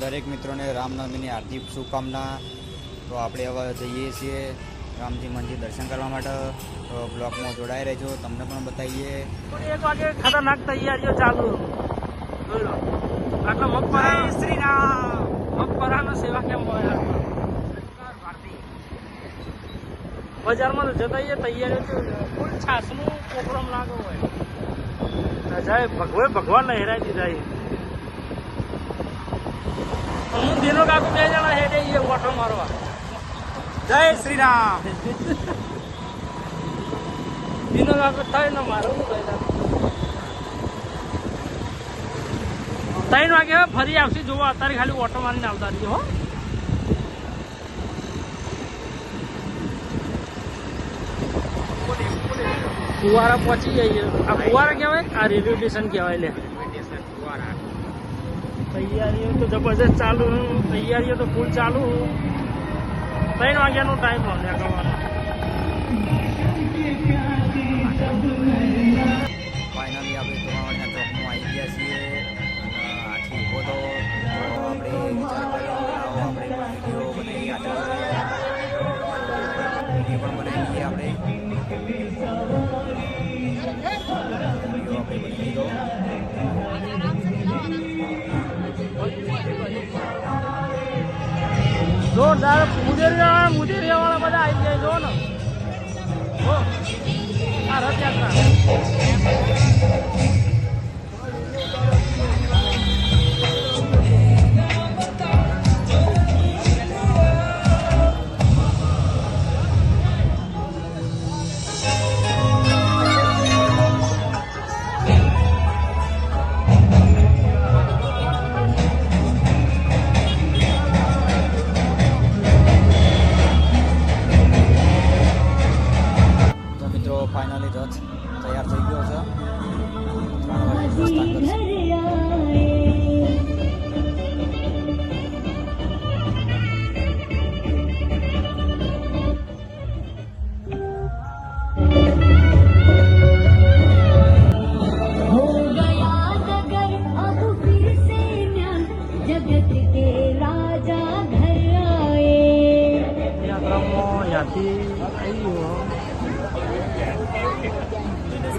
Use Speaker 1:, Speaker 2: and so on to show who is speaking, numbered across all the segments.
Speaker 1: દરેક મિત્રોને રામનવમીની હાર્દિક શુભકામના. તો આપણે હવે જઈએ છીએ રામજી મંદિર દર્શન કરવા માટે. તો બ્લોગમાં જોડાઈ રહેજો, તમને પણ બતાવીએ.
Speaker 2: 1 વાગે ખતરનાક તૈયારીઓ ચાલુ. જોઈ લો આટલા મગપરા શ્રી રામ મગપરાનો સેવા કેમ હોય. બજારમાં તો જતા તૈયારીઓ ફૂલ છાસનું પ્રોગ્રામ લાગે હોય. જાય ભગવાન લહેરાઈ દીધા. હું દિનો કાકુ 2 જણા હેડે ઓટો મારવા. જય શ્રી રામ. દિનો કાકુ થાય ને મારો 3 વાગે ફરી આવશે જોવા. અત્યારે ખાલી ઓટો મારીને આવતા રહીએ હો. ફુવારા પહોંચી જઈએ. આ ફુવારા કહેવાય, આ રેલવે સ્ટેશન કહેવાય. લે તૈયારીઓ તો જબરજસ્ત ચાલુ. તૈયારીઓ તો ફૂલ ચાલુ. 3 વાગ્યાનો ટાઈમ હોય નીકળવાનો.
Speaker 1: ફાઇનલી આપણે ધોળાવાડીના ચોકમાં આવી ગયા છીએ. આથી ઊભો તો આપણે વિચાર કર્યો આવો આપણે વિડીયો બનાવી વિડીયો પણ બનાવી દઈએ. આપણે બની દીધો.
Speaker 2: જોરદાર મુદેરિયા વાળા બધા આવી જાય. જો ને આ રથયાત્રા
Speaker 1: ફાઇનલી રથ તૈયાર થઈ ગયો છે. 3 વાગે પ્રસ્થાન કરશે.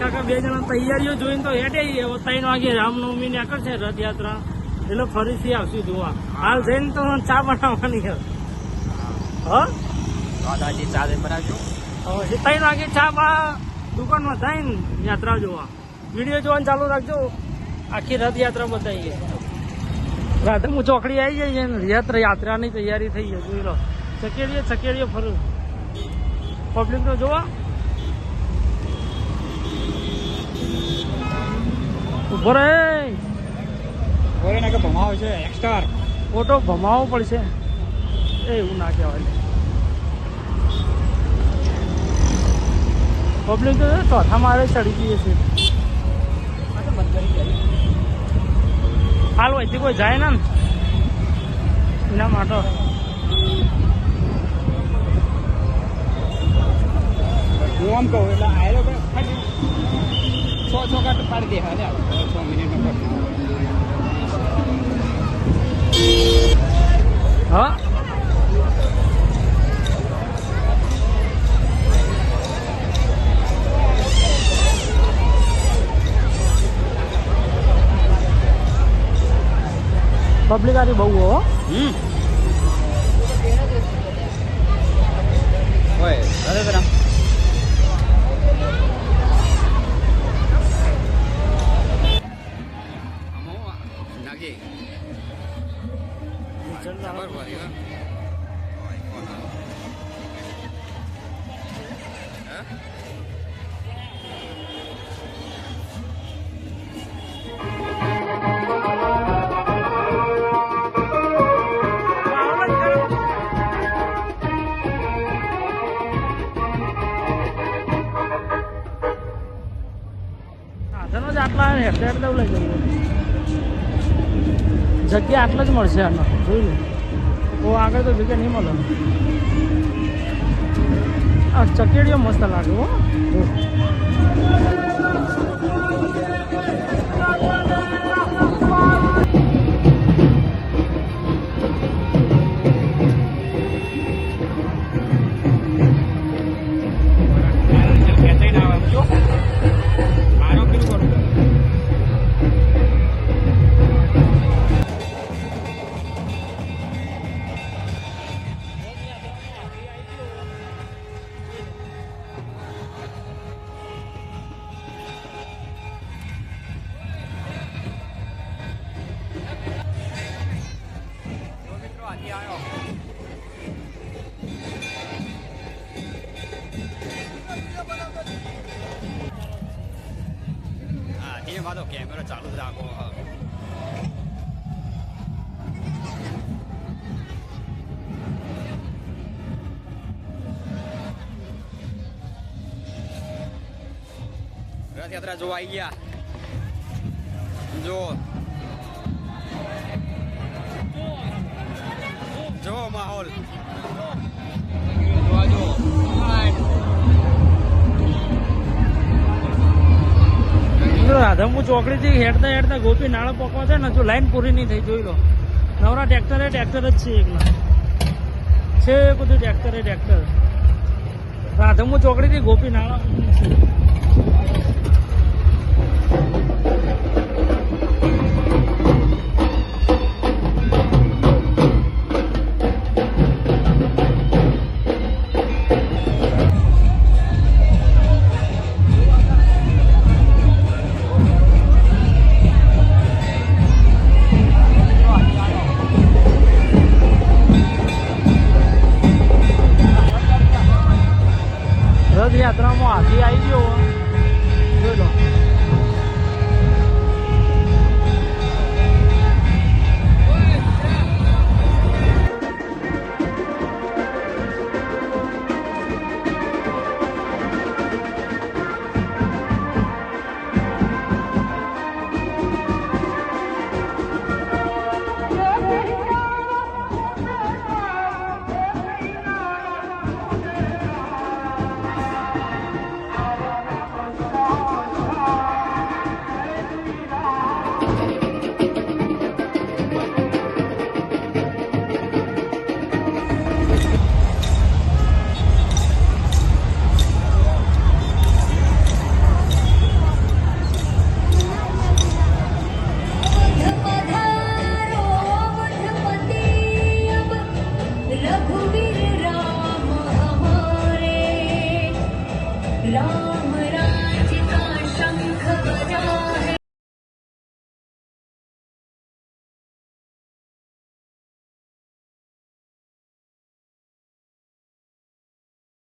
Speaker 2: કાકા 2 જણા તૈયારીઓ જોઈને તો હેડે. 3 વાગે રામનવમી નીકળશે રથયાત્રા. એટલે ફરીથી આવશું જોવા. હાલ જઈને તો ચા બનાવવાની છે.
Speaker 1: દાદાજી ચા બનાવજો.
Speaker 2: 3 વાગે ચા દુકાનમાં થઈને યાત્રા જોવા. વિડીયો જોવાનું ચાલુ રાખજો. આખી રથયાત્રા બતાવીએ. રાધમુ ચોકડી આવી જાય છે. યાત્રાની તૈયારી થઈ ગઈ. જોઈ લો ચકેડીએ ફરું પબ્લિક તો જોવા. ઉભો રહે
Speaker 1: કે ભમાવ છે એક્સ્ટ્રા
Speaker 2: ફોટો ભમાવવો પડશે. એવું ના કહેવાય. પબ્લિક તો ચોથા મારે ચડી જઈએ છે. હાલ હોય કોઈ જાય ને એના માટે
Speaker 1: હું આમ કહું એટલે આવેલો 6 કાટ પાડી દે. હા 6 મિનિટમાં
Speaker 2: હા પબ્લિક આથી બહુ હો.
Speaker 1: હોય રામ
Speaker 2: આટલા હેઠળ લઈ જવું. જગ્યા આટલા જ મળશે. આનો જોઈ લો. તો આગળ તો જગ્યા નહીં મળે. આ ચકેડીઓ મસ્ત લાગે હો.
Speaker 1: એમાં તો કેમેરો ચાલુ જ રાખો. રથયાત્રા જોવા આવી ગયા. જો માહોલ
Speaker 2: રાધનપુર ચોકડી થી હેડતા હેડતા ગોપી નાળા પકવા છે ને જો લાઈન પૂરી નહીં થઈ. જોઈ લો નવરા ટ્રેક્ટર જ છે એકલા છે બધું ટ્રેક્ટર રાધનપુર ચોકડી થી ગોપી નાળા છે.